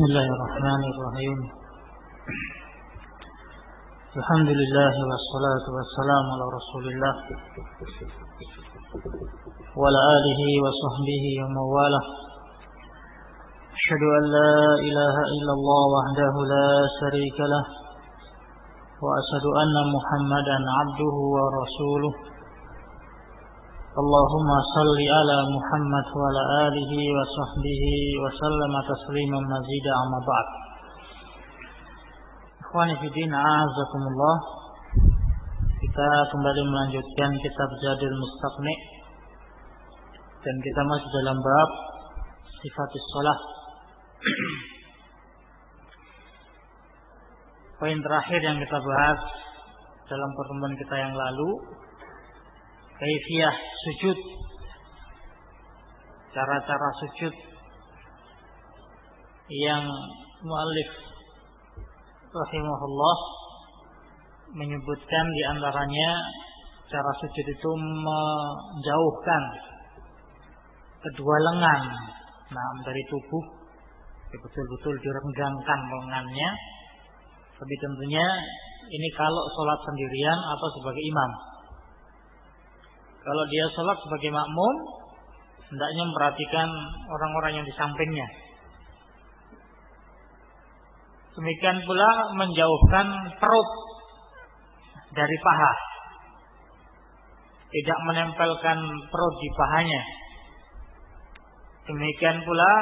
Bismillahirrahmanirrahim. Alhamdulillah wassalatu wassalamu ala Rasulillah wa ala alihi wa sahbihi wa mawalah. Asyhadu an la ilaha illallah wahdahu la syarika lah wa asyhadu anna Muhammadan abduhu wa rasuluh. Allahumma salli ala Muhammad wa ala alihi wa sahbihi wa sallama tasliman mazida amma ba'd. Ikhwani fi din, a'azakumullah. Kita kembali melanjutkan kitab Zadul Mustaqni dan kita masih dalam bab sifatis shalah. Poin terakhir yang kita bahas dalam pertemuan kita yang lalu, kaifiyah sujud, cara-cara sujud yang muallif rahimahullah menyebutkan di antaranya cara sujud itu menjauhkan kedua lengan dari tubuh, betul-betul direnggangkan lengannya. Tapi tentunya ini kalau sholat sendirian atau sebagai imam. Kalau dia sholat sebagai makmum, hendaknya memperhatikan orang-orang yang di sampingnya. Demikian pula menjauhkan perut dari paha, tidak menempelkan perut di pahanya. Demikian pula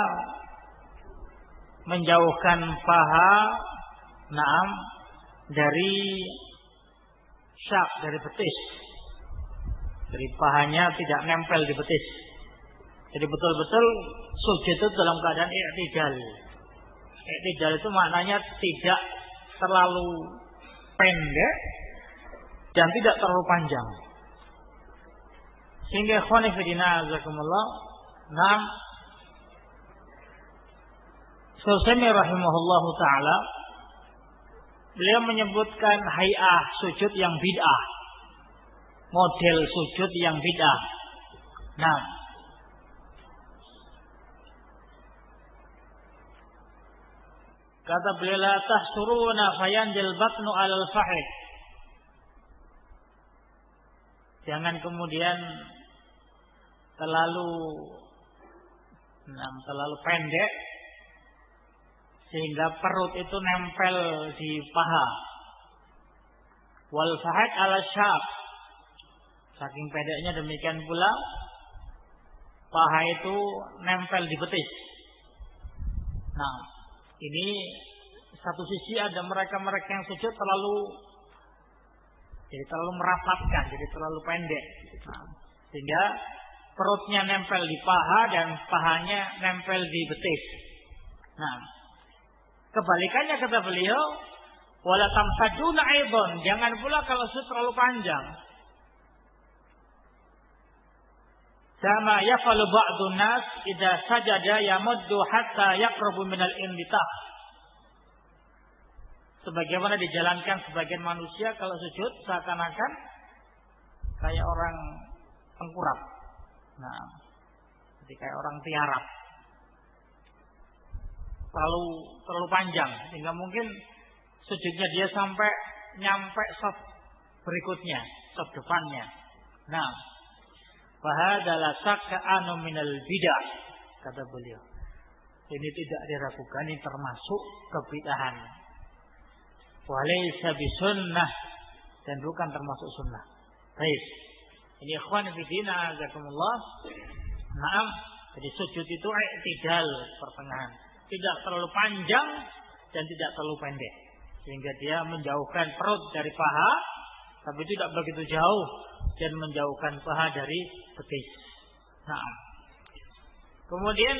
menjauhkan paha dari syak, dari betis. Dari pahanya tidak nempel di betis. Jadi betul-betul sujud itu dalam keadaan i'tidal. I'tidal itu maknanya tidak terlalu pendek dan tidak terlalu panjang. Sehingga ikhwani fillah azakumullah, Syaukani rahimahullahu taala beliau menyebutkan hay'ah sujud yang bid'ah. Model sujud yang bid'ah. Kata beliau, la tahsuruna fayanjil batnu alal fahid. Jangan kemudian terlalu pendek sehingga perut itu nempel di paha. Wal fahid ala syaq. Saking pendeknya demikian pula paha itu nempel di betis. Ini satu sisi ada mereka-mereka yang sujud terlalu merapatkan, jadi terlalu pendek. Sehingga perutnya nempel di paha dan pahanya nempel di betis. Kebalikannya kata beliau, wala tamsaduna aidon, jangan pula kalau sujud terlalu panjang. Sama yafalu ba'dun nas idza sajada yamuddu hatta yaqrabu minal inditah. Sebagaimana dijalankan sebagian manusia kalau sujud seakan-akan kayak orang tengkurap. Jadi kayak orang tiarap. Terlalu panjang sehingga mungkin sujudnya dia sampai nyampe saf berikutnya, saf depannya. Fahadalah sakka anu minal bid'ah, kata beliau. Ini tidak diragukan, ini termasuk kebid'ahan. Walaysa bisunnah, dan bukan termasuk sunnah. Baik. Ini ikhwan fillah azakumullah. Jadi sujud itu i'tidal, pertengahan. Tidak terlalu panjang dan tidak terlalu pendek. Sehingga dia menjauhkan perut dari paha, tapi tidak begitu jauh dan menjauhkan paha dari betis. Kemudian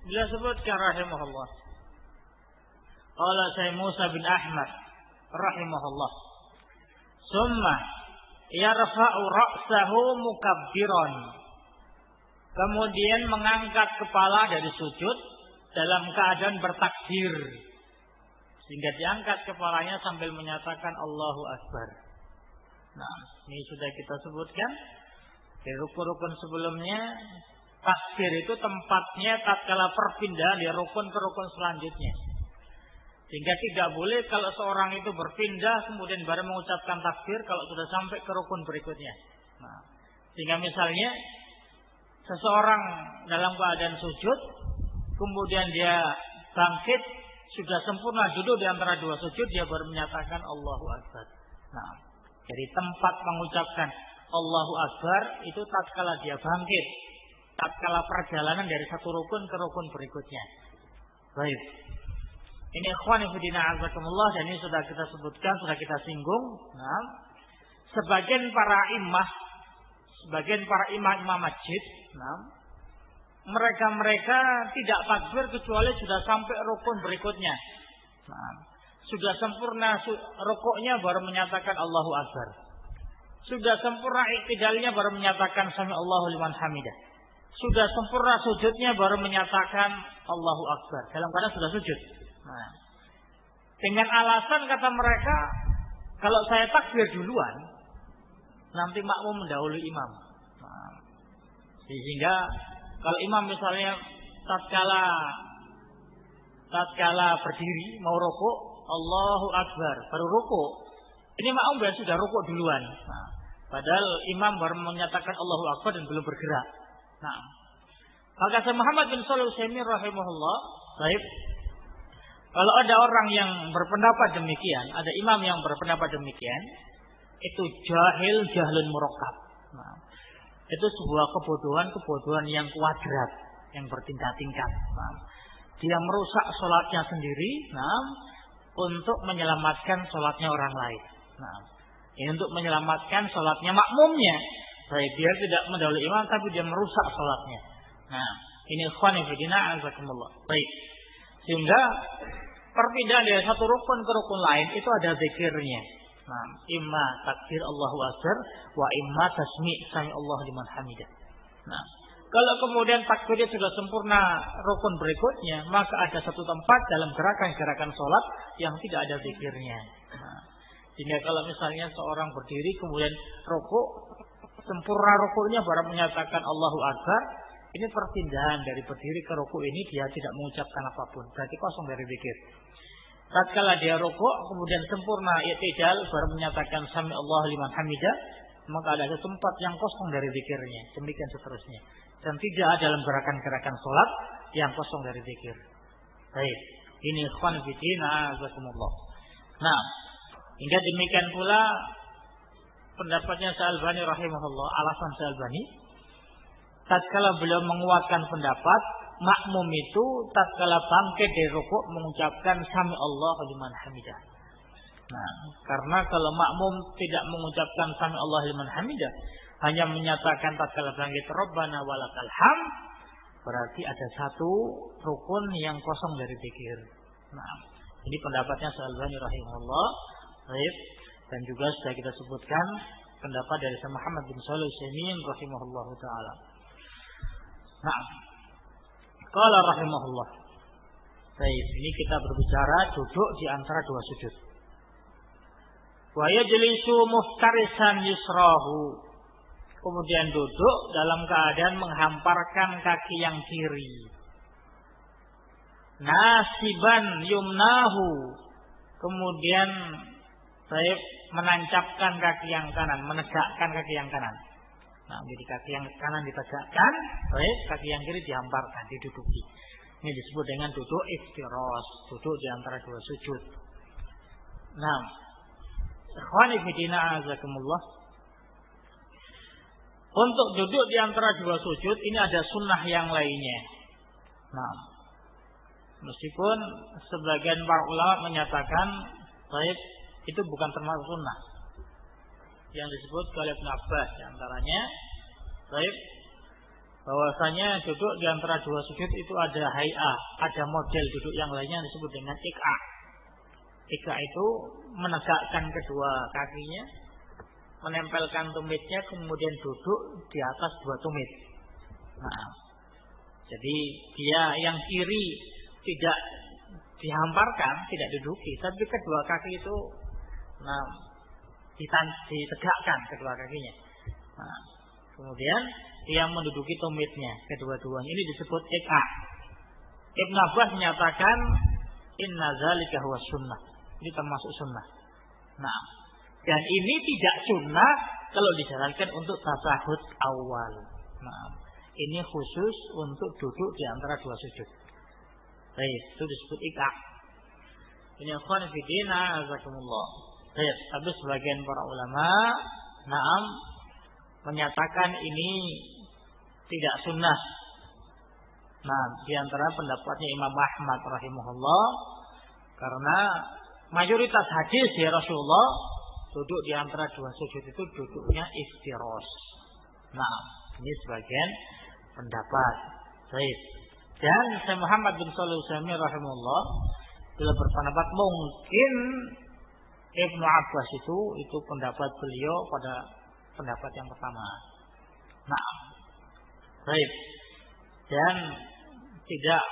beliau sebutkan rahimahullah. Qala Syekh Musa bin Ahmad rahimahullah. Summa yarfa'u ra'sahu mukabbiran. Kemudian mengangkat kepala dari sujud dalam keadaan bertakbir. Sehingga diangkat kepalanya sambil menyatakan Allahu Akbar. Ini sudah kita sebutkan di rukun-rukun sebelumnya Takbir itu tempatnya tatkala perpindahan dari rukun ke rukun selanjutnya. Sehingga tidak boleh kalau seorang itu berpindah kemudian baru mengucapkan takbir kalau sudah sampai ke rukun berikutnya. Nah, sehingga misalnya seseorang dalam keadaan sujud, kemudian dia bangkit, sudah sempurna duduk di antara dua sujud, dia baru menyatakan Allahu Akbar. Nah, jadi tempat mengucapkan Allahu Akbar itu tatkala dia bangkit, tatkala perjalanan dari satu rukun ke rukun berikutnya. Baik. Ini ikhwani fillah azakumullah, dan ini sudah kita sebutkan, sudah kita singgung. Nah, sebagian para imam masjid, nah, mereka tidak takbir kecuali sudah sampai rukun berikutnya. Nah, sudah sempurna rukuknya baru menyatakan Allahu Akbar. Sudah sempurna iktidalnya baru menyatakan sami Allahu liman hamidah. Sudah sempurna sujudnya baru menyatakan Allahu Akbar. Dalam keadaan sudah sujud. Nah, dengan alasan kata mereka, kalau saya takbir duluan, nanti makmum mendahului imam. Nah, sehingga kalau imam misalnya tatkala berdiri mau rukuk, Allahu Akbar, baru rukuk. Ini makmum sudah rukuk duluan. Nah, padahal imam baru menyatakan Allahu Akbar dan belum bergerak. Nah, maka Muhammad bin Shalih Al-Utsaimin rahimahullah, baik. Kalau ada orang yang berpendapat demikian, ada imam yang berpendapat demikian, itu jahlun murakkab. Nah, itu sebuah kebodohan yang kuadrat, yang bertingkat-tingkat. Nah, dia merusak sholatnya sendiri, nah, untuk menyelamatkan sholatnya orang lain. Nah, ini untuk menyelamatkan sholatnya makmumnya. Baik, dia tidak mendahului imam, tapi dia merusak sholatnya. Nah, ini ikhwan fillah azakumullah. Baik, sehingga perpindahan dari satu rukun ke rukun lain itu ada zikirnya. Nah, imma takbir Allahu Akbar wa imma tasmi' sami Allah liman hamidah. Nah, kalau kemudian takbirnya sudah sempurna rukun berikutnya, maka ada satu tempat dalam gerakan-gerakan sholat yang tidak ada zikirnya. Nah, sehingga kalau misalnya seorang berdiri kemudian rukuk, sempurna rukuknya baru menyatakan Allahu Akbar, ini perpindahan dari berdiri ke rukuk ini dia tidak mengucapkan apapun, berarti kosong dari zikir. Tatkala dia rukuk kemudian sempurna i'tidal baru menyatakan sami Allah liman hamidah, maka ada tempat yang kosong dari zikirnya. Demikian seterusnya. Dan tidak ada dalam gerakan-gerakan salat yang kosong dari zikir. Baik, ini ikhwan fillah azakumullah. Nah, hingga demikian pula pendapatnya Syalbani rahimahullah, alasan Syalbani, tatkala beliau menguatkan pendapat makmum itu tatkala bangkit dari rukuk mengucapkan sami Allah liman hamidah. Nah, karena kalau makmum tidak mengucapkan sami Allah liman hamidah, hanya menyatakan tatkala bangkit Rabbana walakal hamd, berarti ada satu rukun yang kosong dari zikir. Nah, ini pendapatnya Syalbani rahimahullah. Baik, dan juga sudah kita sebutkan pendapat dari Muhammad bin Shalih Al-Utsaimin rahimahullahu taala. Nah, qala rahimahullah. Baik, ini kita berbicara duduk di antara dua sujud. Wa yajlisu muftarisan yusrahu. Kemudian duduk dalam keadaan menghamparkan kaki yang kiri. Nasiban yumnahu. Kemudian saya menancapkan kaki yang kanan, menegakkan kaki yang kanan. Nah, jadi kaki yang kanan ditegakkan, baik, kaki yang kiri dihamparkan, diduduki. Ini disebut dengan duduk iftiras, duduk di antara dua sujud. Nah, ikhwani fillah azakumullah. Untuk duduk di antara dua sujud ini ada sunnah yang lainnya. Nah, meskipun sebagian para ulama menyatakan, baik, itu bukan termasuk sunnah. Yang disebut oleh Ibnu Abbas antaranya, baik, bahwasanya duduk di antara dua sujud itu ada hay'ah, ada model duduk yang lainnya yang disebut dengan ik'a. Ik'a itu menegakkan kedua kakinya, menempelkan tumitnya, kemudian duduk di atas dua tumit. Nah, jadi dia yang kiri tidak dihamparkan, tidak diduduki, tapi kedua kaki itu ditegakkan kedua kakinya. Nah, kemudian yang menduduki tumitnya kedua-duanya. Ini disebut iqa. Ibnu Abbas menyatakan inna zalika huwa sunnah. Ini termasuk sunnah. Nah, dan ini tidak sunnah kalau dijalankan untuk tasyahud awal. Nah, ini khusus untuk duduk di antara dua sujud. Baik, itu disebut iqa. Ini ikhwan fillah azakumullah. Baik, tapi sebagian para ulama menyatakan ini tidak sunnah. Nah, di antara pendapatnya Imam Ahmad rahimahullah, karena mayoritas hadis ya Rasulullah duduk di antara dua sujud itu duduknya iftiros. Nah, ini sebagian pendapat. Baik. Dan Syekh Muhammad bin Shalih Al-Utsaimin rahimahullah beliau berpendapat mungkin Ibnu Abbas itu pendapat beliau pada pendapat yang pertama. Nah, baik. Dan tidak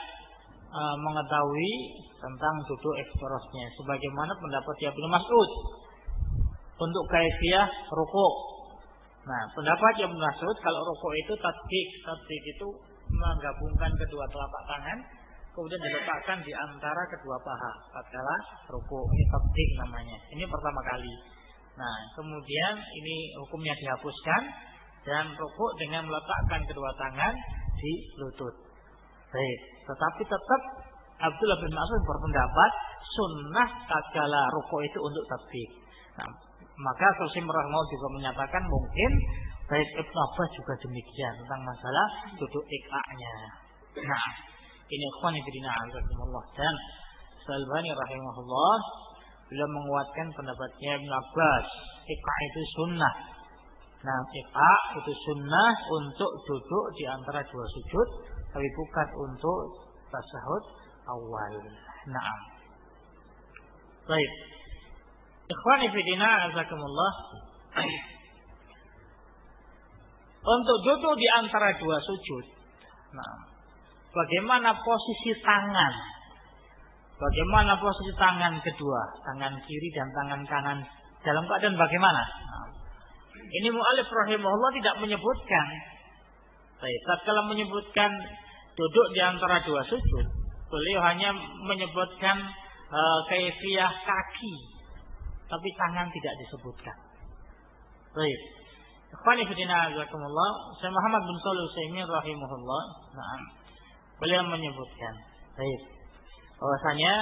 mengetahui tentang duduk iftirosnya sebagaimana pendapat Ibnu Mas'ud untuk kaifiyah rukuk. Nah, pendapat Ibnu Mas'ud kalau rukuk itu tasbih itu menggabungkan kedua telapak tangan kemudian diletakkan di antara kedua paha tatkala rukuk. Ini tasbih namanya. Ini pertama kali. Nah, kemudian ini hukumnya dihapuskan dan rukuk dengan meletakkan kedua tangan di lutut. Baik, tetapi tetap Abdullah bin Mas'ud berpendapat sunnah tatkala rukuk itu untuk tasbih. Nah, maka Qasim rahimahullah juga menyatakan mungkin baik Ibnu Abbas juga demikian tentang masalah duduk iqa'nya. Nah, ini ikhwan fillah azakumullah. Dan Al-Albani rahimahullah beliau menguatkan pendapatnya Ibnu Abbas, iqa' itu sunnah. Nah, iqa' itu sunnah untuk duduk di antara dua sujud, tapi bukan untuk tasyahud awal. Nah, baik. Ikhwani fillah azakumullah. Untuk duduk di antara dua sujud. Nah, bagaimana posisi tangan? Bagaimana posisi tangan kedua, tangan kiri dan tangan kanan dalam keadaan bagaimana? Nah, ini mu'allif rahimahullah tidak menyebutkan. Baik, tatkala menyebutkan duduk di antara dua sujud, beliau hanya menyebutkan kaifiyah kaki, tapi tangan tidak disebutkan. Baik. Ikhwani fillah azakumullah, Syekh Muhammad bin Shalih Al-Utsaimin rahimahullah, beliau menyebutkan, baik, bahwasanya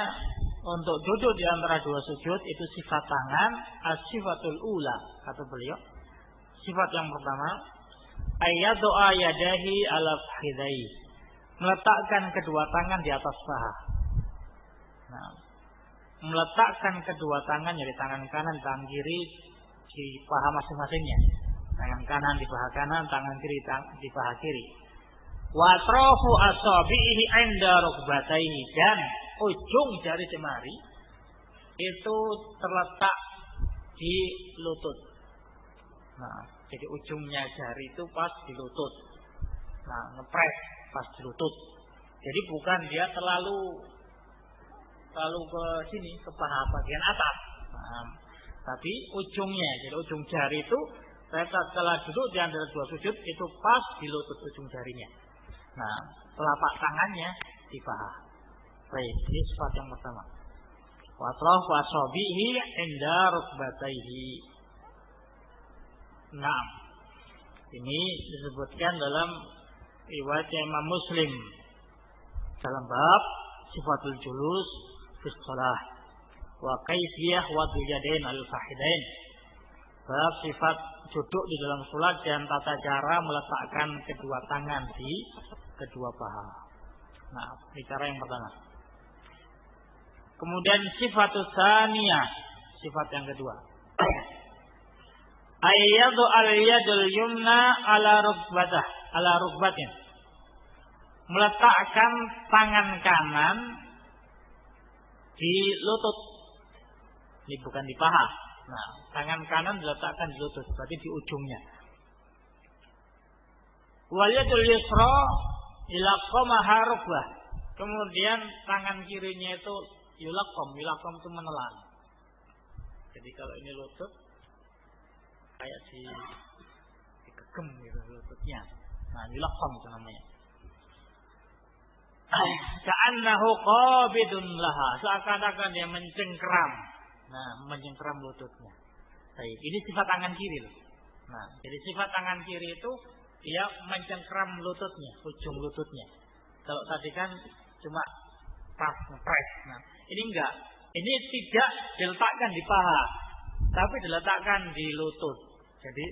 untuk duduk di antara dua sujud itu sifat tangan as-sifatul ula, kata beliau. Sifat yang pertama, ayyadu yadahi ala fakhidai, meletakkan kedua tangan di atas paha. Nah, meletakkan kedua tangan dari tangan kanan, tangan kiri di paha masing-masingnya. Tangan kanan di paha kanan, tangan kiri di paha kiri. Wa atrafu asabihi 'inda rukbatayhi, dan ujung jari jemari itu terletak di lutut. Nah, jadi ujungnya jari itu pas di lutut. Nah, ngepres pas di lutut. Jadi bukan dia terlalu ke sini, ke paha bagian atas. Nah, tapi ujungnya, jadi ujung jari itu setelah duduk di antara dua sujud itu pas di lutut ujung jarinya. Nah, telapak tangannya di paha. Baik, ini sifat yang pertama. Wa atrafu asabihi 'inda rukbatayhi. Nah, ini disebutkan dalam riwayat Imam Muslim dalam bab sifatul julus fi shalah wa kaifiyah wad'il yadain al-fahidain. Bab sifat duduk di dalam salat dan tata cara meletakkan kedua tangan di kedua paha. Nah, ini cara yang pertama. Kemudian sifatus tsaniyah, sifat yang kedua. Ayyadu al-yadul yumna ala rukbatin. Meletakkan tangan kanan di lutut. Ini bukan di paha. Nah, tangan kanan diletakkan di lutut, berarti di ujungnya. Wal yadul yusra ila qamaha rukbah. Kemudian tangan kirinya itu yulakom itu menelan. Jadi kalau ini lutut kayak digegem gitu lututnya. Nah, yulaqqam itu namanya. Ka'annahu qabidun laha, seakan-akan dia mencengkram. Nah, mencengkram lututnya. Baik, ini sifat tangan kiri loh. Nah, jadi sifat tangan kiri itu dia mencengkram lututnya, ujung lututnya. Kalau tadi kan cuma press. Nah, ini enggak. Ini tidak diletakkan di paha, tapi diletakkan di lutut. Jadi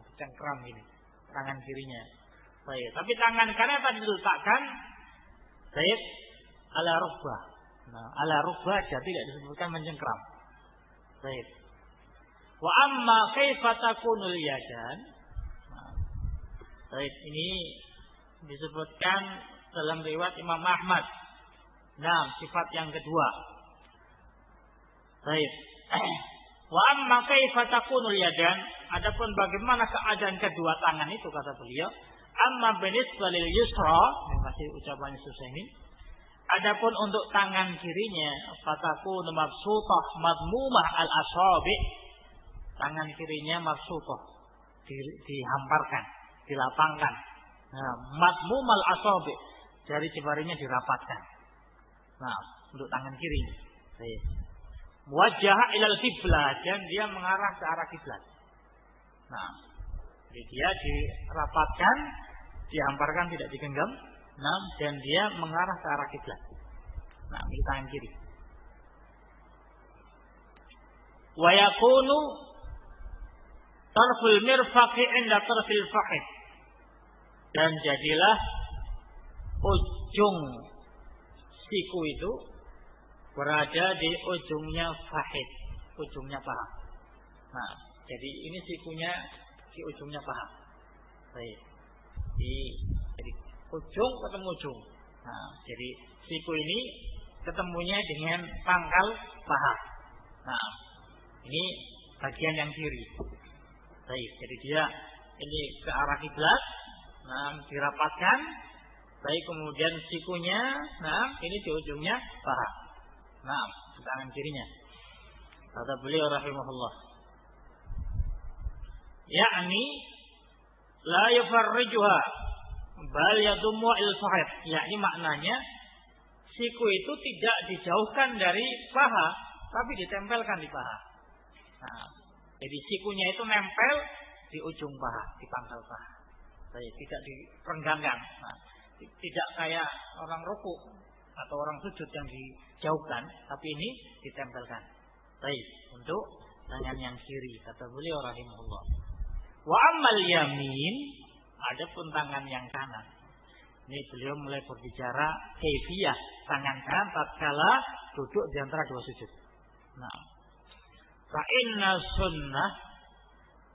dicengkram ini tangan kirinya. Baik, tapi tangan kanan tadi diletakkan baik ala rukbah. Nah, ala rukbah jadi tidak disebutkan mencengkram. Baik. Wa amma kaifa takunul yadan. Baik, ini disebutkan dalam riwayat Imam Ahmad. Nah, sifat yang kedua. Baik. Wa amma kaifa takunul yadan, adapun bagaimana keadaan kedua tangan itu kata beliau, amma binisbah lil yusra, masih ucapannya susah ini. Adapun untuk tangan kirinya, fatakunu mabsutah madmumah al asabi, tangan kirinya mabsutah, dihamparkan, dilapangkan. Nah, madmum al asabi, jari-jarinya dirapatkan. Nah, untuk tangan kiri. Baik. Wajah ilal kiblat, dan dia mengarah ke arah kiblat. Nah, jadi dia dirapatkan, dihamparkan, tidak digenggam. Nah, dan dia mengarah ke arah kiblat. Nah, ini tangan kiri. Wa yakunu tarful mirfaqi inda tarfil fahid, dan jadilah ujung siku itu berada di ujungnya fahid, ujungnya paha. Nah, jadi ini sikunya di ujungnya paha. Baik. Jadi ujung ketemu ujung. Nah, jadi siku ini ketemunya dengan pangkal paha. Nah, ini bagian yang kiri. Baik, jadi dia ini ke arah kiblat. Nah, dirapatkan. Baik, kemudian sikunya, nah, ini di ujungnya paha. Nah, tangan kirinya. Kata beliau rahimahullah, yakni la yufarrijuha bal yadummu il-fahid, yakni maknanya siku itu tidak dijauhkan dari paha, tapi ditempelkan di paha. Nah, jadi sikunya itu nempel di ujung paha, di pangkal paha. Jadi tidak direnggangkan. Nah, tidak kayak orang rukuk atau orang sujud yang dijauhkan, tapi ini ditempelkan. Baik, untuk tangan yang kiri, kata beliau rahimahullah. Wa ammal yamin, adapun tangan yang kanan. Ini beliau mulai berbicara kaifiyah tangan kanan tatkala duduk di antara dua sujud. Nah, fa inna sunnah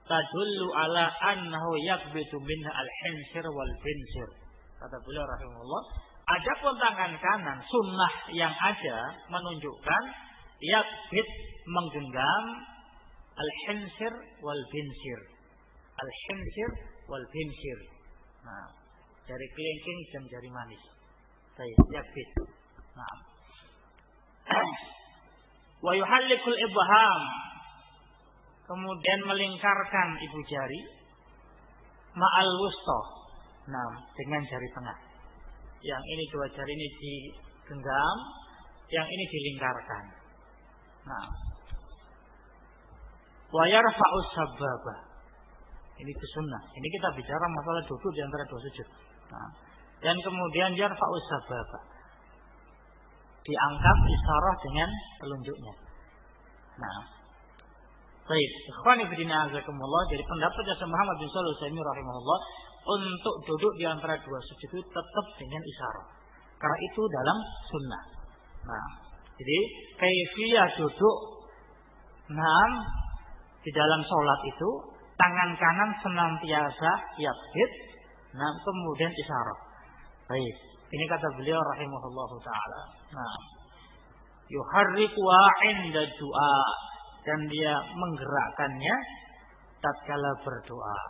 tadullu ala annahu yakbitu minha al-hinsir wal binsir. Kata beliau rahimahullah, adapun tangan kanan sunnah yang ada menunjukkan yakbit menggenggam al-hinsir wal binsir. Al-hinsir wal binsir. Nah, jari kelingking dan jari manis. Baik, yakbit. Nah. Wa yuhallikul ibham, kemudian melingkarkan ibu jari ma'al wusta. Nah, dengan jari tengah. Yang ini dua jari ini digenggam, yang ini dilingkarkan. Nah, wa yarfa'us sababah. Ini sunnah. Ini kita bicara masalah duduk di antara dua sujud. Nah, dan kemudian yarfa'us sababah, diangkat isyarah dengan telunjuknya. Nah, baik, ikhwani fillah azakumullah, jadi pendapatnya Syekh Muhammad bin Shalih Al-Utsaimin rahimahullah, untuk duduk di antara dua sujud itu tetap dengan isyarah. Karena itu dalam sunnah. Nah, jadi kaifiyah duduk di dalam sholat itu tangan kanan senantiasa yakbit, kemudian isyarah. Baik, ini kata beliau rahimahullahu taala. Nah, yuharriku inda du'a, dan dia menggerakkannya tatkala berdoa.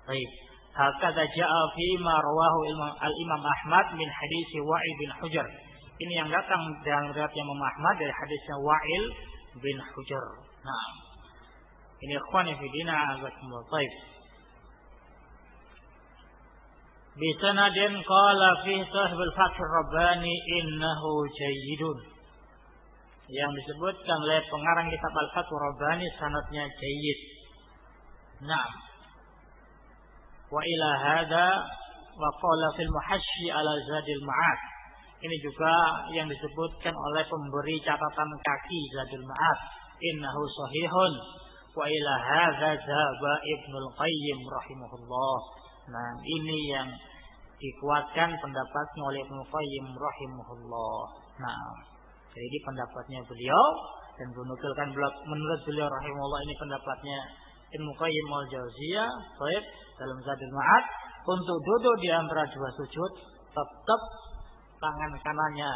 Baik, hakadha ja'a fi ma rawahu al-Imam Ahmad min hadis Wa'il bin Hujr. Ini yang datang dalam riwayat Imam Ahmad dari hadisnya Wa'il bin Hujr. Nah, ini ikhwani fi dinna azakumullah. Baik. Bisanadin qala fi sahibul Fathur Rabbani innahu jayyidun. Yang disebutkan oleh pengarang kitab Al-Fathur Rabbani sanadnya jayyid. Nah, wa ila hadza wa qala fil muhashshi ala Zadil Ma'ad. Ini juga yang disebutkan oleh pemberi catatan kaki Zadul Ma'ad, innahu sahihun wa ila hadza dzaba Ibnul Qayyim rahimahullah. Nah, ini yang dikuatkan pendapatnya oleh Ibnu Qayyim rahimahullah. Nah, jadi ini pendapatnya beliau dan menukilkan menurut beliau rahimahullah, ini pendapatnya Ibnu Qayyim al-Jauziyah baik dalam Zadul Ma'ad, untuk duduk di antara dua sujud tetap tangan kanannya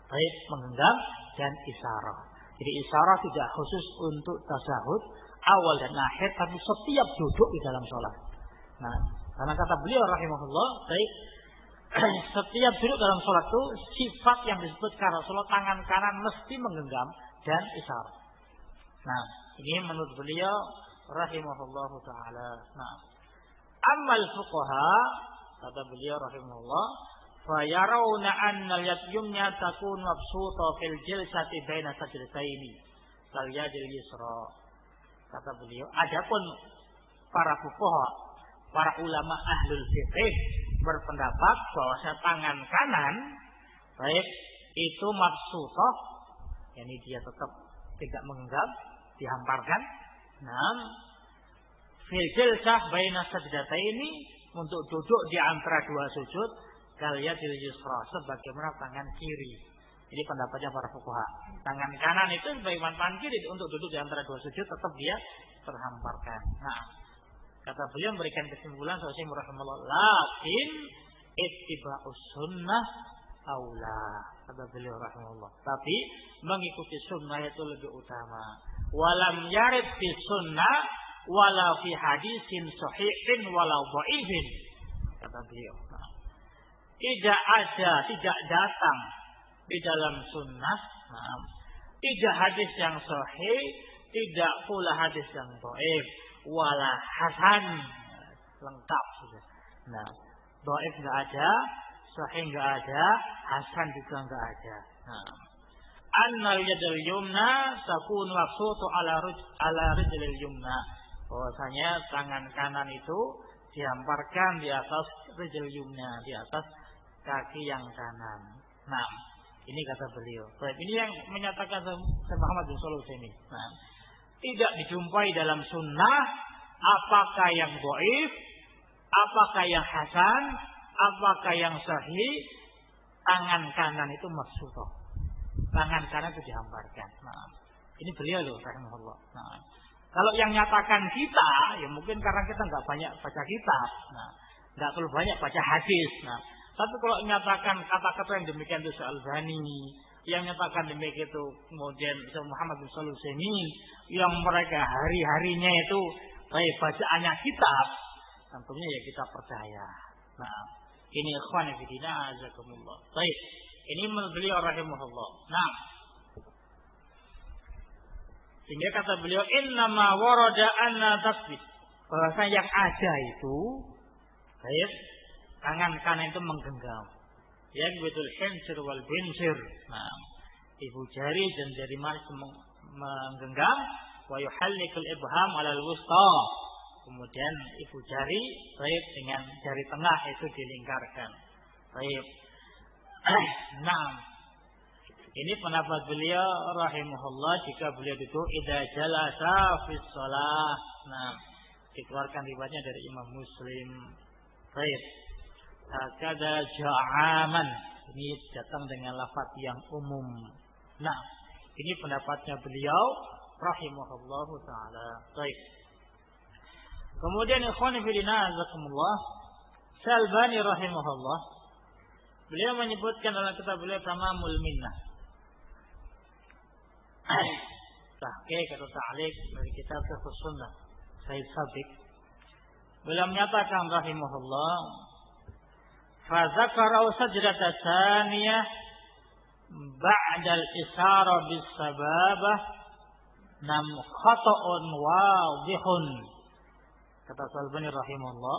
baik menggenggam dan isyarah. Jadi isyarah tidak khusus untuk tasyahud awal dan akhir, tapi setiap duduk di dalam sholat. Nah, karena kata beliau rahimahullah, baik setiap duduk dalam sholat itu sifat yang disebutkan Rasulullah, tangan kanan mesti menggenggam dan isyarah. Nah, ini menurut beliau rahimahullah taala. Nah, amal fuqaha, kata beliau rahimahullah, fayarawna anna al-yad yumna takun mabsuta fil jilsati baina sajdataini kal yadil yusra. Kata beliau, adapun para fuqaha, para ulama ahlul fiqh berpendapat bahwa tangan kanan baik itu mabsutah, yakni dia tetap tidak menggenggam, dihamparkan. Nah, fil jilsah baina sajdataini, untuk duduk di antara dua sujud, kaliyadil yusra, sebagaimana tangan kiri. Jadi pendapatnya para fuqaha, tangan kanan itu sebagaimana tangan kiri untuk duduk di antara dua sujud tetap dia terhamparkan. Nah, kata beliau memberikan kesimpulan Syaikh rahimahullah, lakin ittiba'us sunnah aula. Kata beliau rahimahullah, tapi mengikuti sunnah itu lebih utama. Walam yarid fi sunnah wala fi hadisin sahihin wala dhaifin. Kata beliau, tidak datang di dalam sunnah, tidak hadis yang sahih, tidak pula hadis yang dhaif, wala hasan, lengkap sudah. Nah, dhaif enggak ada, sahih enggak ada, hasan juga enggak ada. Nah, annal yadul yumna takun mabsutu ala rijlil yumna, bahwasanya tangan kanan itu dihamparkan di atas rijl yumna, di atas kaki yang kanan. Nah, ini kata beliau. Baik, ini yang menyatakan Syekh Muhammad bin Shalih Al-Utsaimin. Nah, tidak dijumpai dalam sunnah apakah yang dhaif, apakah yang hasan, apakah yang sahih, tangan kanan itu mabsutah. Tangan kanan itu dihamparkan. Nah, ini beliau loh rahimahullah. Nah, kalau yang nyatakan kita, ya mungkin karena kita nggak banyak baca kitab, nah, nggak terlalu banyak baca hadis. Nah, tapi kalau nyatakan kata-kata yang demikian itu Al-Albani, yang nyatakan demikian itu kemudian Syekh Muhammad bin Shalih Al-Utsaimin, yang mereka hari-harinya itu baik bacaannya kitab, tentunya ya kita percaya. Nah, ini ikhwan fillah azakumullah. Baik, ini menurut beliau rahimahullah. Nah, sehingga kata beliau, innama warada anna tasbih, bahwasanya yang ada itu baik tangan kanan itu menggenggam, ya betul, hinsir wal binsir. Nah, ibu jari dan jari manis menggenggam, wa yuhallikul ibham alal wusta, kemudian ibu jari baik dengan jari tengah itu dilingkarkan. Baik. Nah, ini pendapat beliau rahimahullah jika beliau duduk idza jalasa fi shalah. Nah, dikeluarkan riwayatnya dari Imam Muslim. Baik. Hakada ja'aman, ini datang dengan lafaz yang umum. Nah, ini pendapatnya beliau rahimahullah taala. Baik. Kemudian ikhwan fillah azakumullah, Al-Albani rahimahullah, beliau menyebutkan dalam kitab beliau Tamamul Minnah, tahqiq atau ta'liq dari kitab Fiqh Sunnah Said Sabiq, beliau menyatakan rahimahullah, fa zakara sajdata tsaniyah ba'da al-isara bis sababah nam khata'un wadihun. Kata Al-Albani rahimahullah,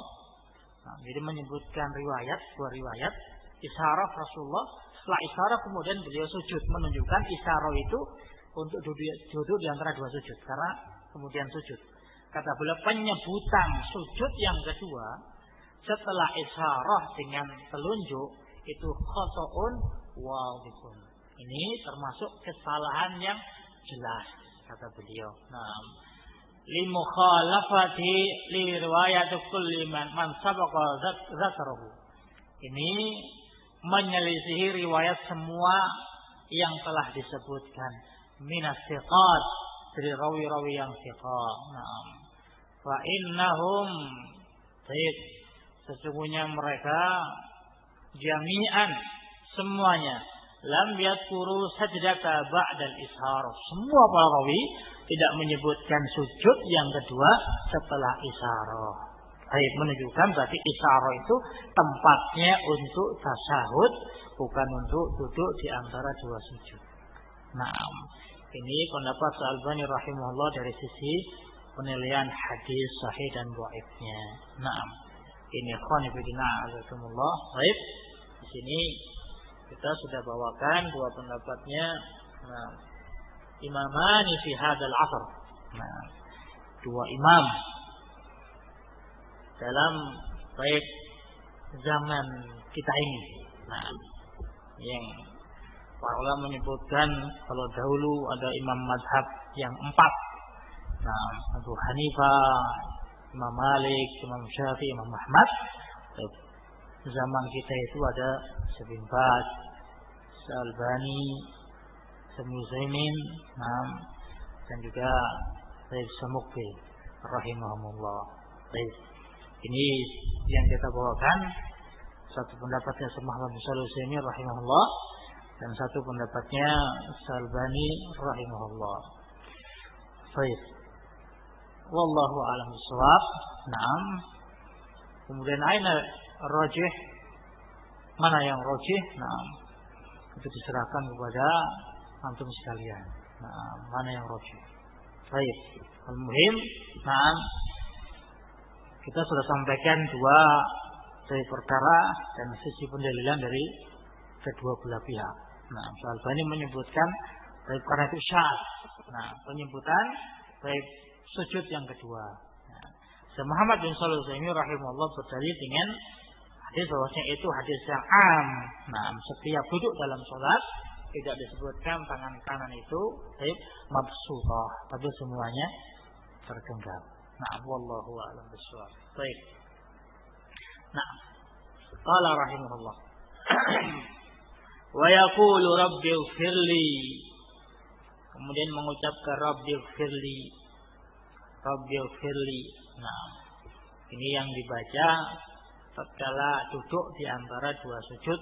Nah, jadi menyebutkan dua riwayat isyarah Rasulullah. Setelah isyarah kemudian beliau sujud, menunjukkan isyarah itu untuk duduk di antara dua sujud, karena kemudian sujud. Kata beliau, penyebutan sujud yang kedua setelah isyarah dengan telunjuk itu khotoun wadihun. Ini termasuk kesalahan yang jelas, kata beliau. Nah, limukhalafati li riwayat kulli man sabaqa dzakruhu. Ini menyelisihi riwayat semua yang telah disebutkan minas thiqat, dari rawi-rawi yang thiqat. Nah, fa innahum sesungguhnya mereka jami'an semuanya lam yadhkuru sajdata ba'dal ishar. Semua para rawi tidak menyebutkan sujud yang kedua setelah isyarah. Baik, menunjukkan berarti isyarah itu tempatnya untuk tasyahud, bukan untuk duduk di antara dua sujud. Nah, ini pendapat Al-Albani rahimahullah dari sisi penilaian hadis sahih dan dhaifnya. Nah, ini ikhwan fillah azakumullah. Baik, di sini kita sudah bawakan dua pendapatnya. Nah, imamani fi hadzal asr. Nah, dua imam dalam baik zaman kita ini. Nah, yang para ulama menyebutkan kalau dahulu ada imam madhab yang 4. Nah, Abu Hanifah, Imam Malik, Imam Syafi'i, Imam Ahmad. Zaman kita itu ada Ibnu Baz, Al-Albani, Al-Utsaimin, dan juga Syekh Samukti rahimahumullah. Baik. Ini yang kita bawakan. Satu pendapatnya Muhammad bin Shalih Al-Utsaimin rahimahullah dan satu pendapatnya Al-Albani rahimahullah. Baik. Wallahu a'lam bishawab. Naam. Kemudian aina rajih? Mana yang rajih? Naam. Itu diserahkan kepada antum sekalian. Nah, mana yang rajih? Baik. Al-muhim, naam. Kita sudah sampaikan dua dari perkara dan sisi pendalilan dari kedua belah pihak. Nah, Al-Albani menyebutkan baik karena itu syad. Nah, penyebutan baik sujud yang kedua. Nah, Muhammad bin Shalih Al-Utsaimin rahimahullah berdalil dengan hadis bahwasanya itu hadis yang am. Nah, setiap duduk dalam sholat tidak disebutkan tangan kanan itu baik mabsuthah, tapi semuanya tergenggam. Nah, wallahu a'lam bishawab. Baik. Nah, qala rahimahullah. Wa yaqulu rabbighfirli. Kemudian mengucapkan rabbighfirli. Rabbighfirli. Nah, ini yang dibaca tatkala duduk di antara dua sujud.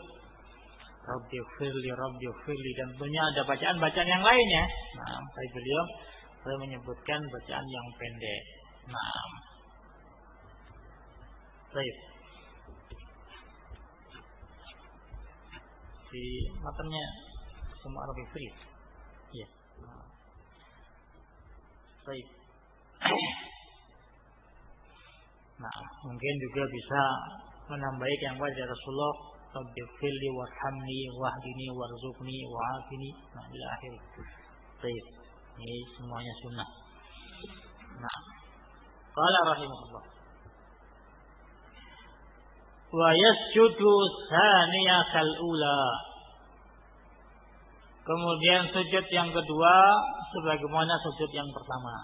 Rabbighfirli, rabbighfirli, dan punya ada bacaan-bacaan yang lainnya. Nah, baik beliau menyebutkan bacaan yang pendek. Nah, baik. Di matanya semua rabbighfirli. Ya. Baik. Nah, mungkin juga bisa menambahi yang wajah Rasulullah, rabbighfirli warhamni wahdini warzuqni wa'afini. Nah, ila akhir. Baik. Ini semuanya sunnah. Nah, qala rahimahullah. Wa yasjudu tsaniyakal ula. Kemudian sujud yang kedua sebagaimana sujud yang pertama.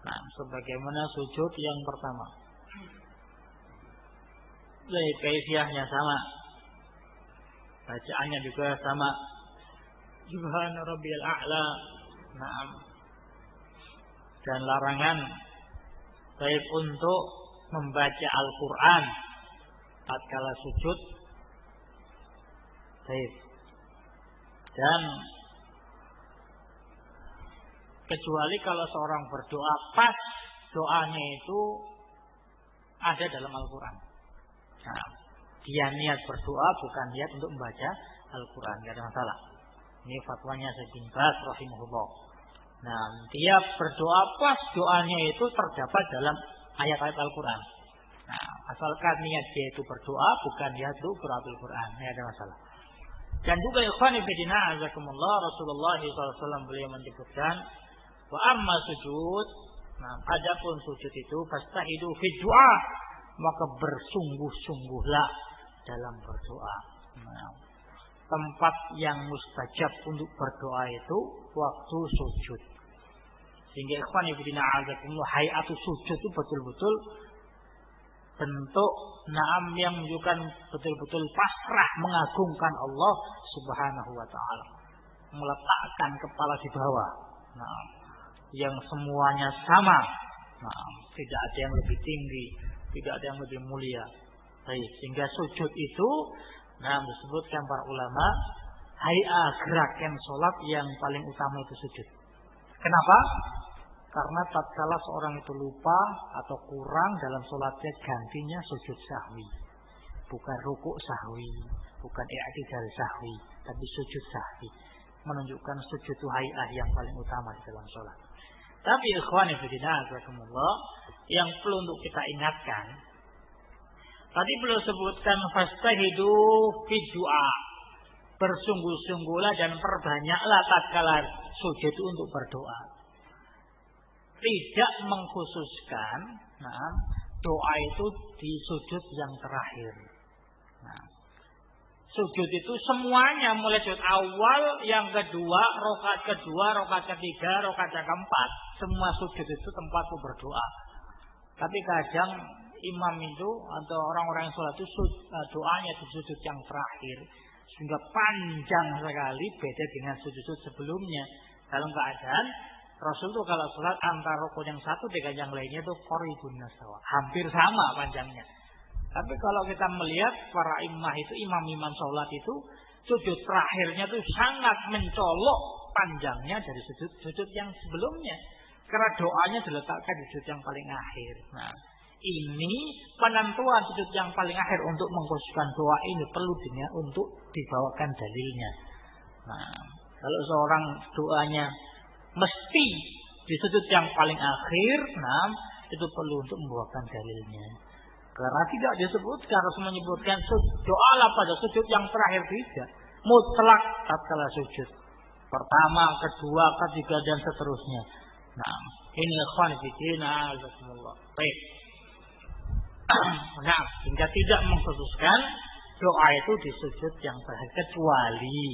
Nah, sebagaimana sujud yang pertama. Kaifiyahnya sama. Bacaannya juga sama. Subhana rabbiyal a'la. Naam. Dan larangan baik untuk membaca Al-Qur'an tatkala sujud. Baik. Dan kecuali kalau seorang berdoa pas doanya itu ada dalam Al-Quran. Nah, dia niat berdoa bukan niat untuk membaca Al-Quran, tidak ada masalah. Ini fatwanya Syekh bin Baz rahimahullah. Nah, dia berdoa pas doanya itu terdapat dalam ayat-ayat Al-Quran. Nah, asalkan niat dia itu berdoa, bukan dia itu qiraatul Quran, tidak ada masalah. Dan juga ikhwan fillah azakumullah, Rasulullah SAW beliau menyebutkan, wa amma sujud, nah adapun sujud itu fastahidu fi du'a, maka bersungguh-sungguhlah dalam berdoa. Nah, tempat yang mustajab untuk berdoa itu waktu sujud. Sehingga ikhwan fillah azakumullah, hayatu sujud itu betul-betul bentuk naam yang menunjukkan betul-betul pasrah mengagungkan Allah Subhanahu wa taala. Meletakkan kepala di bawah. Nah, yang semuanya sama. Nah, tidak ada yang lebih tinggi, tidak ada yang lebih mulia. Baik, sehingga sujud itu disebutkan para ulama hay'ah gerakan salat yang paling utama itu sujud. Kenapa? Karena tatkala seorang itu lupa atau kurang dalam sholatnya, gantinya sujud sahwi. Bukan rukuk sahwi, bukan i'tidal sahwi, tapi sujud sahwi. Menunjukkan sujud itu hay'ah yang paling utama di dalam sholat. Tapi ikhwani fillah azakumullah, yang perlu untuk kita ingatkan, tadi beliau sebutkan fastahidu fi du'a. Bersungguh-sungguhlah dan perbanyaklah tatkala sujud itu untuk berdoa. Tidak mengkhususkan doa itu di sujud yang terakhir. Nah, sujud itu semuanya mulai sujud awal, yang kedua, rakaat kedua, rakaat ketiga, rakaat keempat, semua sujud itu tempat untuk berdoa. Tapi kadang imam itu atau orang-orang yang sholat itu doanya di sujud yang terakhir, sehingga panjang sekali, beda dengan sujud sebelumnya. Dalam keadaan Rasul itu kalau sholat antara rukun yang satu dengan yang lainnya itu qaribun nasawa, hampir sama panjangnya. Tapi kalau kita melihat para imam itu, imam-imam sholat itu sujud terakhirnya itu sangat mencolok panjangnya dari sujud yang sebelumnya, karena doanya diletakkan di sujud yang paling akhir. Nah, ini penentuan sujud yang paling akhir untuk mengkhususkan doa ini perlu untuk dibawakan dalilnya. Nah, kalau seorang doanya mesti di sujud yang paling akhir, itu perlu untuk membawakan dalilnya. Karena tidak disebutkan, harus menyebutkan doalah pada sujud yang terakhir, tidak. Mutlak tatkala sujud pertama, kedua, ketiga dan seterusnya. Nah, ini ikhwan fillah azakumullah. Baik. Nah, hingga tidak mengkhususkan doa itu di sujud yang terakhir, kecuali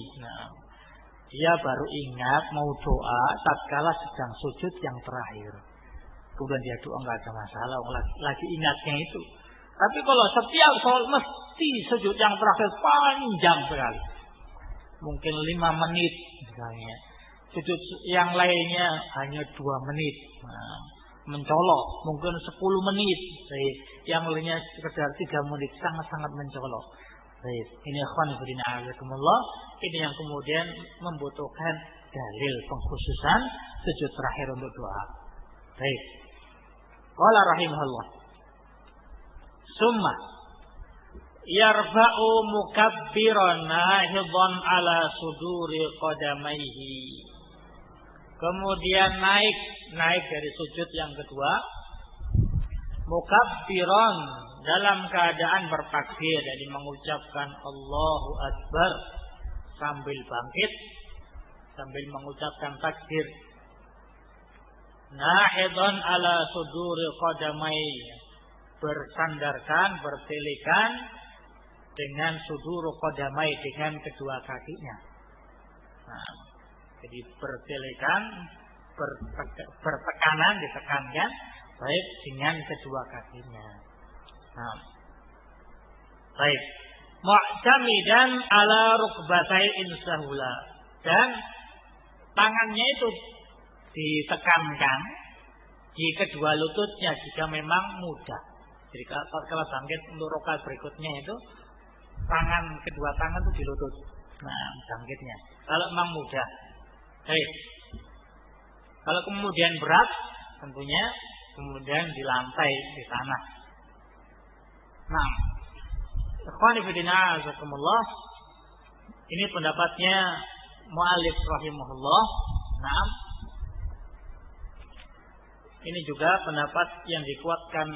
dia baru ingat mau doa tatkala sedang sujud yang terakhir. Kemudian dia doa, enggak ada masalah, lagi ingatnya itu. Tapi kalau setiap sholat mesti sujud yang terakhir panjang sekali, mungkin 5 menit misalnya, sujud yang lainnya hanya 2 menit, mencolok, mungkin 10 menit, yang lainnya sekedar 3 menit, sangat-sangat mencolok. Baik, ini ikhwan fillah azakumullah, ini yang kemudian membutuhkan dalil pengkhususan sujud terakhir untuk doa. Baik. Qala rahimahullah. Summa yarfa'u mukabbiran nahidhan ala suduri qadamaihi. Kemudian naik dari sujud yang kedua, mukabbiran, dalam keadaan bertakbir, jadi mengucapkan Allahu Akbar sambil bangkit, sambil mengucapkan takbir. Nahidhan ala suduri qadamai, bersandarkan, bertelekan dengan suduru qadamai, dengan kedua kakinya. Nah, jadi bertelekan, bertekanan, ditekankan, baik dengan kedua kakinya. Nah, baik. Mu'tamidan ala rukbatai insahula, dan tangannya itu ditekankan di kedua lututnya jika memang mudah. Jadi kalau bangkit untuk rakaat berikutnya itu kedua tangan itu di lutut. Nah, bangkitnya. Kalau memang mudah. Baik. Kalau kemudian berat, tentunya kemudian di lantai, di tanah. Nah, ikhwani fillah azakumullah, ini pendapatnya mu'allif rahimahullah. Nah, ini juga pendapat yang dikuatkan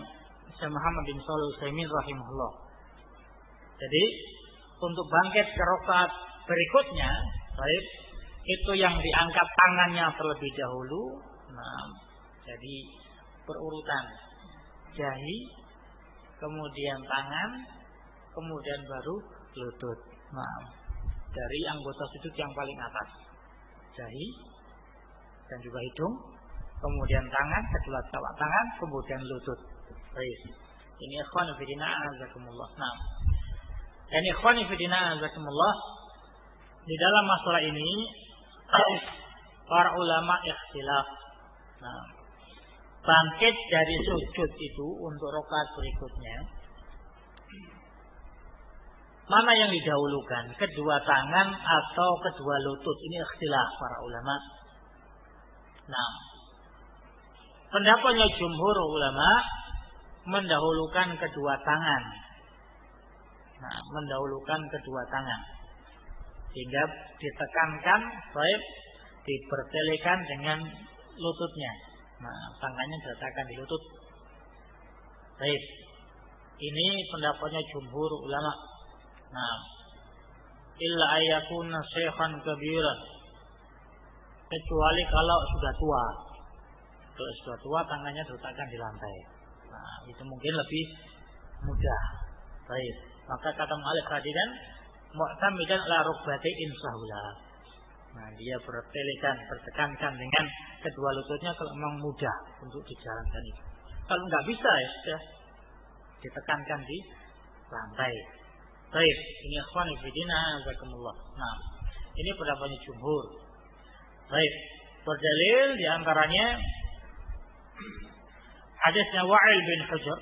Syekh Muhammad bin Shalih Al-Utsaimin rahimahullah. Jadi untuk bangkit ke rakaat berikutnya, baik, itu yang diangkat tangannya terlebih dahulu. Nah, jadi berurutan jahi, kemudian tangan, kemudian baru lutut. Nah, dari anggota sujud yang paling atas, jahi dan juga hidung, kemudian tangan, kedua telapak tangan, kemudian lutut. Baik. Ini ikhwan fillah azakumullah. Nah, dan ikhwan fillah azakumullah, di dalam masalah ini para ulama ikhtilaf. Nah, bangkit dari sujud itu untuk rakaat berikutnya, mana yang didahulukan, kedua tangan atau kedua lutut? Ini ikhtilaf para ulama. Nah, pendapatnya jumhur ulama mendahulukan kedua tangan. Nah, mendahulukan kedua tangan, sehingga ditekankan, baik, dipertelekan dengan lututnya. Nah, tangannya diletakkan di lutut. Baik, ini pendapatnya jumhur ulama. Nah, illa ayakuna shaykhan kabiran, kecuali kalau sudah tua. Kalau sudah tua, tangannya diletakkan di lantai. Nah, itu mungkin lebih mudah. Baik, maka kata mu'alif tadi kan mu'tamidan ala rukbati insahula. Nah, dia bertekankan dengan kedua lututnya kalau memang mudah untuk dijalankan itu. Kalau nggak bisa, ya sudah ditekankan di lantai. Baik, ini ikhwan fillah azakumullah. Nah, ini pendapatnya jumhur. Baik, berdalil di antaranya hadisnya Wa'il bin Hujr,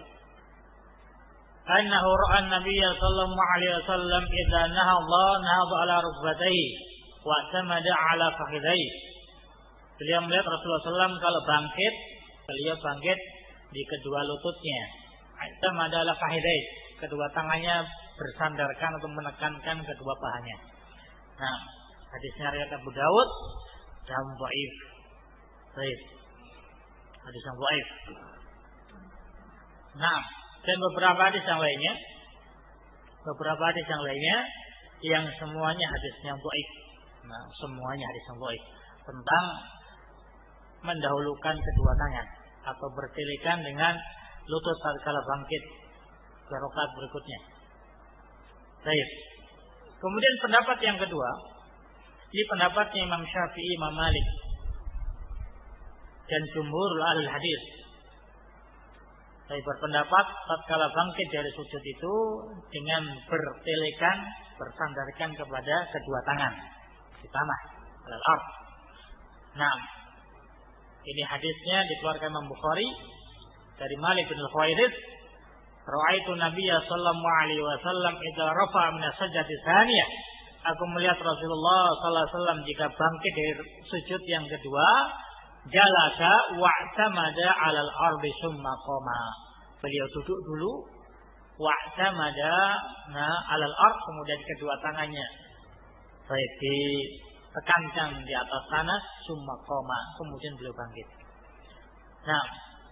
annahu ra'a an-nabiy sallallahu alaihi wasallam idza nahadha ala rukbatayhi wa tamada ala fakhidayhi. Beliau melihat Rasulullah SAW kalau bangkit, beliau bangkit di kedua lututnya. Tamada ala fakhidayhi, kedua tangannya bersandarkan atau menekankan kedua pahanya. Nah, hadisnya riwayat Abu Dawud dan dhaif. Baik. Hadis yang dhaif. Nah, dan beberapa hadis yang lainnya, yang semuanya hadisnya dhaif. Nah, semuanya hadis yang dhaif tentang mendahulukan kedua tangan atau bertelekan dengan lutut tatkala bangkit ke rakaat berikutnya. Baik. Kemudian pendapat yang kedua, ini pendapatnya Imam Syafi'i, Imam Malik, dan jumhur ahli hadis. Saya berpendapat tatkala bangkit dari sujud itu dengan bertelekan, bersandarkan kepada kedua tangan di tanah, al-ard. Nah, ini hadisnya dikeluarkan Imam Bukhari dari Malik bin Al-Khuwairits. Ra'aitu Nabiyya sallallahu alaihi wasallam idza rafa'a min as-sajdati tsaniyah. Aku melihat Rasulullah sallallahu alaihi wasallam jika bangkit dari sujud yang kedua, jalasa wa'tamada 'alal ardi summa qama. Beliau duduk dulu, wa'tamada 'alal ard, kemudian kedua tangannya baik ditekankan di atas tanah, summa qama, kemudian beliau bangkit. Nah,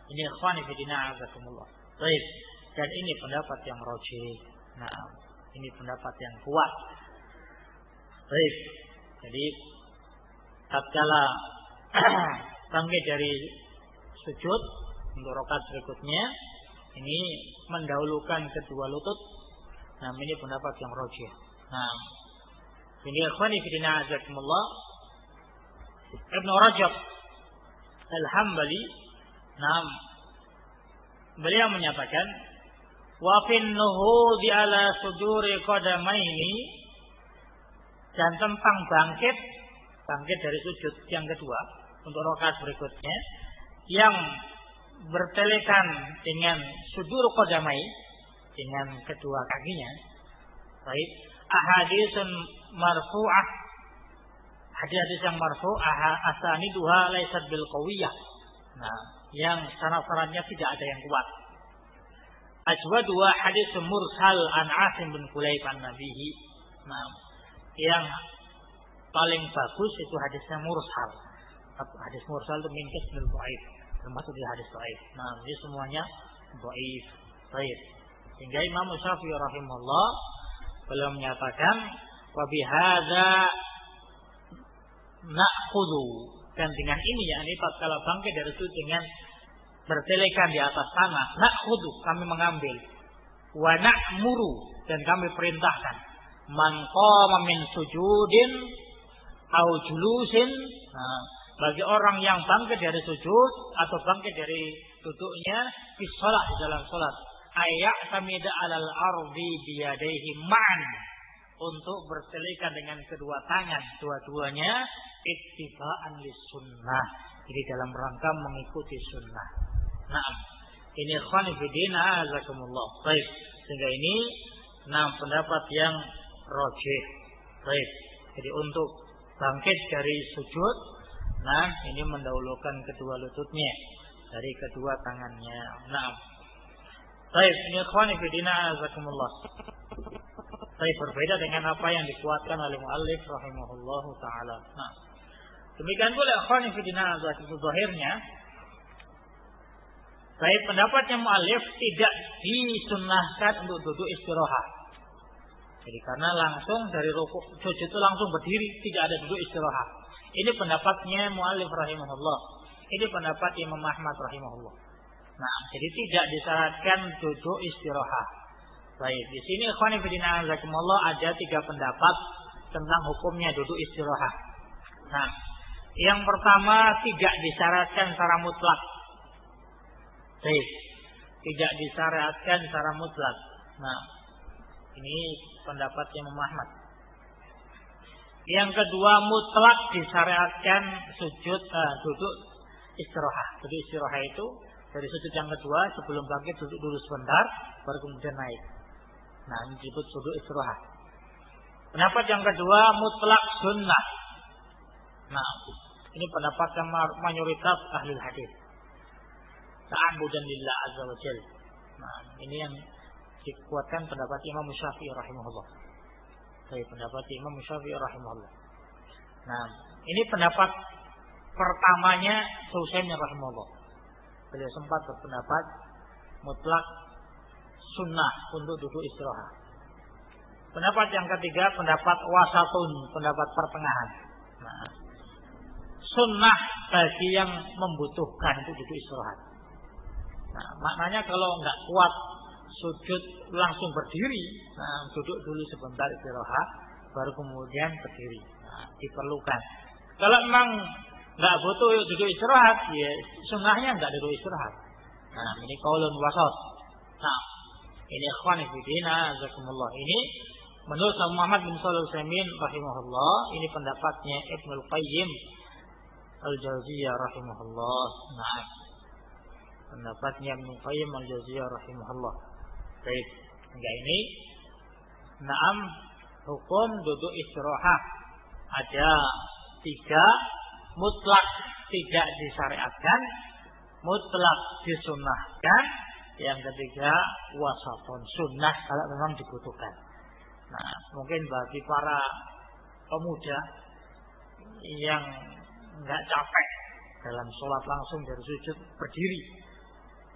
ini ikhwani fillah azakumullah. Baik. Dan ini pendapat yang rajih. Nah, ini pendapat yang kuat. Baik. Jadi tatkala bangkit dari sujud untuk rakaat berikutnya, ini mendahulukan kedua lutut. Nah, ini pendapat yang rajih. Nah, ini ikhwani fillah azakumullah. Ibnu Rajab Al-Hambali, nah, beliau menyatakan wa fin nuhudi ala suduri qadamaini, dan tentang bangkit dari sujud yang kedua untuk rakaat berikutnya yang bertelekan dengan sudur qadamai, dengan kedua kakinya. Baik, ahaditsun marfu'ah, hadis-hadis yang marfu', asaniduha laysat bil qawiyah. Nah, yang sanad-sanadnya tidak ada yang kuat. Ajwadwa hadis mursal an Asim bin Kulayb an Nabihi. Nah, yang paling bagus itu hadisnya mursal. Hadis mursal itu min qismil dhaif, termasuk di hadis dhaif. Nah, ini semuanya dhaif. Baik. Sehingga Imam Syafi'i rahimahullah beliau menyatakan wa bihadza na'khudhu, dan dengan ini yakni tatkala bangkit dari sujud dengan bertelekan di atas tanah, na'khudhu kami mengambil, wa na'muru dan kami perintahkan, man qama min sujudin au julusin, bagi orang yang bangkit dari sujud atau bangkit dari duduknya di salat, di dalam salat, ayyatamida 'alal ardi biyadaihi ma'an, untuk berselekan dengan kedua tangan dua-duanya, ittiba'an lis-sunnah, jadi dalam rangka mengikuti sunnah. Nah, ini ikhwan fillah azakumullah. Baik, sehingga ini pendapat yang rajih. Baik, jadi untuk bangkit dari sujud, ini mendahulukan kedua lututnya dari kedua tangannya. Baik, ini ikhwan fillah azakumullah. Baik, berbeda dengan apa yang dikuatkan oleh muallif rahimahullahu taala. Demikian pula ikhwan fillah azakumullah, zahirnya baik pendapatnya muallif tidak disunnahkan untuk duduk istirahat. Jadi karena langsung dari rukuk sujud itu langsung berdiri, tidak ada duduk istirahat. Ini pendapatnya muallif rahimahullah. Ini pendapat Imam Ahmad rahimahullah. Jadi tidak disyaratkan duduk istirahat. Baik, di sini ikhwan fillah azakumullah ada 3 pendapat tentang hukumnya duduk istirahat. Yang pertama, tidak disyaratkan secara mutlak. Baik, tidak disyaratkan secara mutlak. Ini pendapat Imam Ahmad. Yang kedua, mutlak disyariatkan sujud duduk istirahat. Jadi istirahat itu dari sujud yang kedua sebelum bangkit duduk dulu sebentar, baru kemudian naik. Ini disebut duduk istirahat. Pendapat yang kedua, mutlak sunnah. Ini pendapat yang mayoritas ahli hadis. Ta'abudan lillah azza wa jalla. Ini yang dikuatkan pendapat Imam Syafi'i rahimahullah. Pendapat Imam Syafi'i rahimahullah. Ini pendapat pertamanya Syafi'i rahimahullah. Beliau sempat berpendapat mutlak sunnah untuk duduk istirahat. Pendapat yang ketiga, pendapat wasatun, pendapat pertengahan. Sunnah bagi yang membutuhkan untuk duduk istirahat. Maknanya kalau nggak kuat sujud langsung berdiri, duduk dulu sebentar istirahat, baru kemudian berdiri. Diperlukan. Kalau memang nggak butuh duduk istirahat, ya sunnahnya nggak duduk istirahat. Ini qaulun wasat. Ini ikhwan fillah azakumullah. Ini menurut Muhammad bin Shalih Al-Utsaimin rahimahullah, ini pendapatnya Ibnul Qayyim Al-Jauziyah rahimahullah. Pendapatnya Ibnul Qayyim Al-Jauziyah rahimahullah. Baik, hingga ini hukum duduk istirahat ada 3, mutlak tidak disyariatkan, mutlak disunnahkan, yang ketiga wasatun, sunnah kalau memang dibutuhkan. Mungkin bagi para pemuda yang nggak capek dalam sholat langsung dari sujud berdiri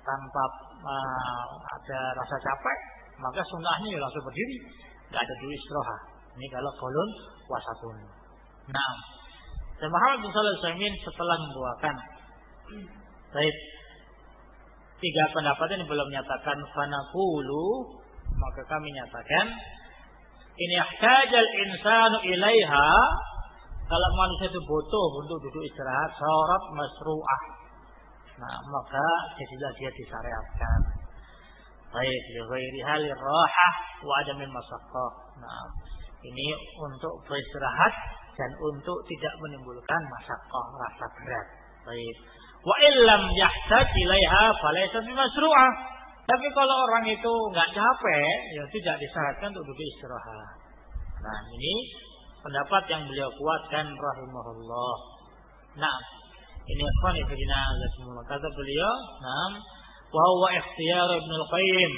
tanpa ada rasa capek, maka sunnahnya ya langsung berdiri, nggak ada dulu istirahat. Ini kalau qaulun wasatun. Dan Muhammad bin Shalih Al-Utsaimin setelah membawakan 3 pendapat ini belum menyatakan fanaqulu, maka kami nyatakan ini ihtajal insanu ilaiha, kalau manusia itu butuh untuk duduk istirahat, syarat masru'ah, maka jadilah dia disyariatkan. Baik, li ghairi halir rahah wa adamil masyaqqah. Ini untuk beristirahat dan untuk tidak menimbulkan masyaqqah, rasa berat. Baik. Wa illam yahtaj ilaiha falaysa bimasru'ah. Tapi kalau orang itu enggak capek, ya tidak disyaratkan untuk duduk istirahat. Ini pendapat yang beliau kuatkan rahimahullah. Ini ikhwan fillah azakumullah, kata beliau, wa huwa ikhtiyar Ibnul Qayyim.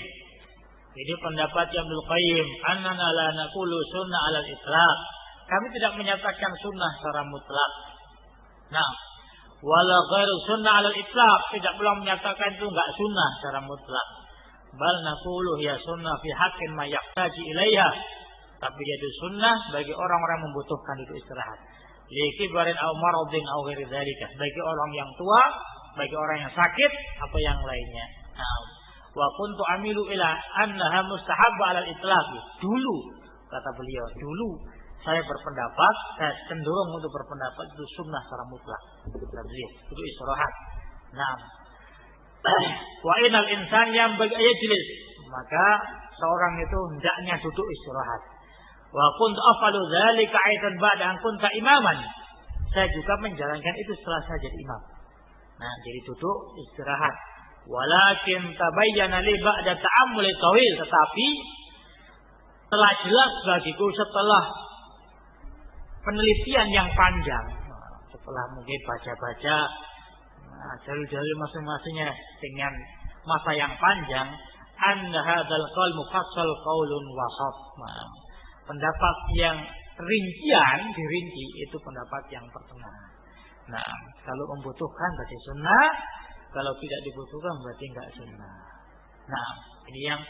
Jadi pendapat Ibnul Qayyim, annana la naqulu sunnah 'ala al-itlaq. Kami tidak menyatakan sunnah secara mutlak. Wala ghairu sunnah 'ala al-itlaq, tidak pula menyatakan itu enggak sunnah secara mutlak. bal naqulu ya sunnah fi haqqin ma yahtaji ilaiha. Tapi dia itu sunnah bagi orang-orang yang membutuhkan itu istirahat. Likibarin aw maradin aw ghairi dzalika. Bagi orang yang tua, bagi orang yang sakit atau yang lainnya. Nah, wa kuntu amilu ila annaha mustahabba 'ala al-itlaq. Dulu kata beliau, dulu saya berpendapat, saya cenderung untuk berpendapat itu sunnah secara mutlak. Kata beliau, itu istirahat. Nah, wa inal insan yang yajlis, maka seorang itu hendaknya duduk istirahat. Wa kuntu afalu dzalika aidan ba'da an kunta imaman. Saya juga menjalankan itu setelah saya jadi imam. Nah, jadi duduk istirahat. Walakin tabayyana li ba'da ta'ammul tawil, tetapi telah jelas bagiku setelah penelitian yang panjang, setelah mungkin baca-baca dalil-dalil masing-masingnya dengan masa yang panjang, anna hadzal qaul mufassal qaulun wasat. Pendapat yang dirinci itu pendapat yang pertengahan. Nah, kalau membutuhkan berarti sunnah, kalau tidak dibutuhkan berarti enggak sunnah. Nah, ini yang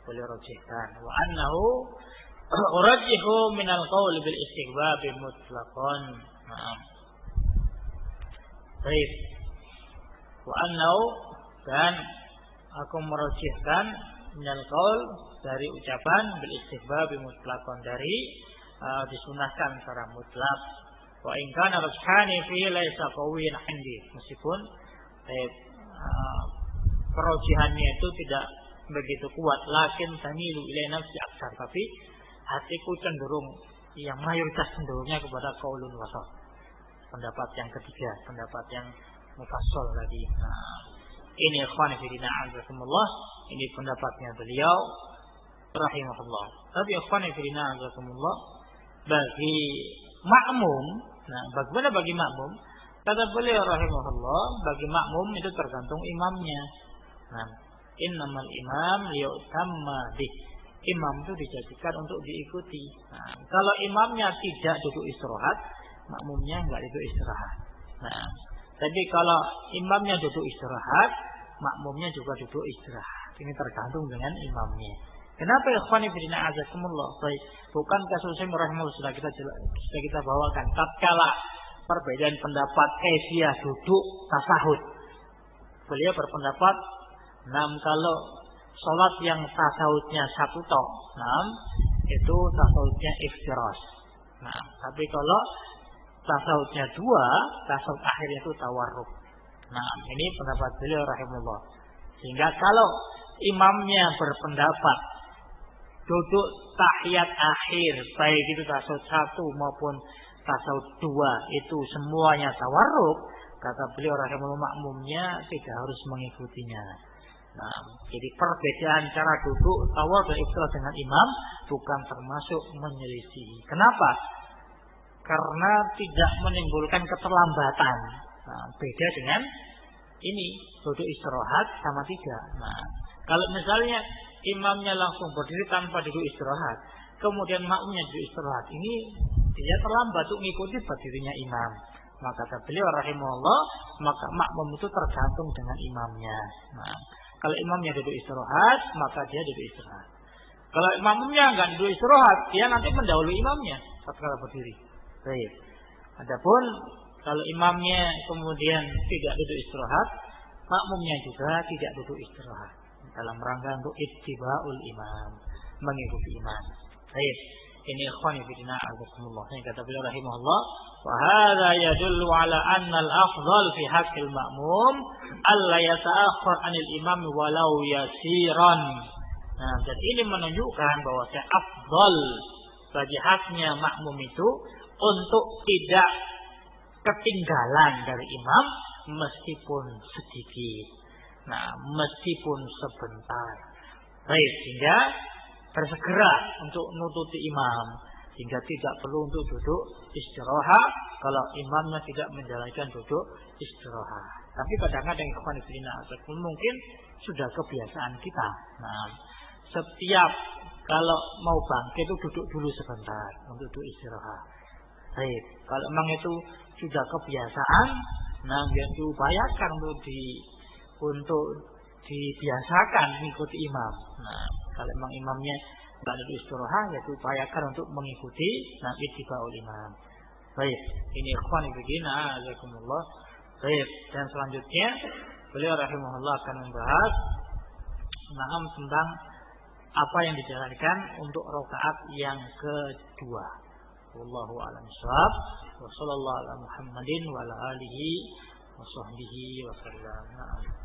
boleh rojihkan. Wa annahu urajjihu minal qaul bil istighbab mutlaqan. Nah. Baik. Wa annahu, dan aku merojihkan minal qaul dari ucapan bil istighbab mutlaqan, dari disunahkan secara mutlak. Wa in kana rajhani fi laisa qawiyyan 'indi, meskipun perojihannya itu tidak begitu kuat, lakin tamilu ilai nafsi aksar, tapi hatiku cenderung, yang mayoritas cenderungnya kepada qaulun wasat, pendapat yang ketiga, pendapat yang mufassal tadi. Nah, ini ikhwan fillah azakumullah, ini pendapatnya beliau rahimahullah. Tapi ikhwan fillah azakumullah, bagi makmum, nah bagaimana bagi makmum? Kata beliau rahimahullah, bagi makmum itu tergantung imamnya. Nah, innamal imam liyutamma bih. Imam itu dijadikan untuk diikuti. Nah, kalau imamnya tidak duduk istirahat, makmumnya enggak duduk istirahat. Nah, tapi kalau imamnya duduk istirahat, makmumnya juga duduk istirahat. Ini tergantung dengan imamnya. Kenapa ikhwani fillah azakumullah? Baik, bukan kasus rahimahullah sudah kita bawakan. Tatkala perbedaan pendapat kaifiyah duduk tasahud, beliau berpendapat, kalau sholat yang tasawufnya satu tok, itu tasawufnya iftiras. Nah, tapi kalau tasawufnya dua, tasawuf akhirnya itu tawarruk. Nah, ini pendapat beliau rahimahullah. Sehingga kalau imamnya berpendapat duduk tahiyat akhir, baik itu tasawuf satu maupun tasawuf dua, itu semuanya tawarruk, kata beliau rahimahullah, makmumnya tidak harus mengikutinya. Nah, jadi perbedaan cara duduk tawar dan iftiras dengan imam bukan termasuk menyelisihi. Kenapa? Karena tidak menimbulkan keterlambatan. Nah, beda dengan ini duduk istirahat sama tidak. Nah, kalau misalnya imamnya langsung berdiri tanpa duduk istirahat, kemudian makmumnya duduk istirahat, ini dia terlambat untuk mengikuti berdirinya imam. Maka kata beliau rahimahullah, maka makmum itu tergantung dengan imamnya. Nah, kalau imamnya duduk istirahat, maka dia duduk istirahat. Kalau makmumnya enggak duduk istirahat, dia nanti mendahului imamnya tatkala berdiri. Baik. Adapun kalau imamnya kemudian tidak duduk istirahat, makmumnya juga tidak duduk istirahat, dalam rangka untuk ittiba'ul imam, mengikuti imam. Baik. Ini ikhwani fillah azakumullah. Ini kata beliau rahimahullah, wa hadza yadullu ala anna al-afdal fi haqqil ma'mum alla yata'akhkhar 'anil imam walau yasiran. Nah, dan ini menunjukkan bahwa afdal bagi haknya makmum itu untuk tidak ketinggalan dari imam meskipun sedikit. Nah, meskipun sebentar. Baik, sehingga bersegera untuk nututi imam, sehingga tidak perlu untuk duduk istirahat kalau imamnya tidak menjalankan duduk istirahat. Tapi kadang-kadang ikhwan fillah mungkin sudah kebiasaan kita. Nah, setiap kalau mau bangkit itu duduk dulu sebentar untuk duduk istirahat. Baik, kalau memang itu sudah kebiasaan, nah biar diupayakan untuk dibiasakan mengikuti imam. Nah, kalau memang imamnya tidak ada istirahat, ya upayakan untuk mengikuti nabi tibaul imam. Baik, ini ikhwan fillah azakumullah. Baik, dan selanjutnya beliau rahimahullah akan membahas tentang apa yang dijalankan untuk rakaat yang kedua. Wallahu a'lam bishawab. Wa sallallahu ala Muhammadin wa ala alihi wa sahbihi wa sallam.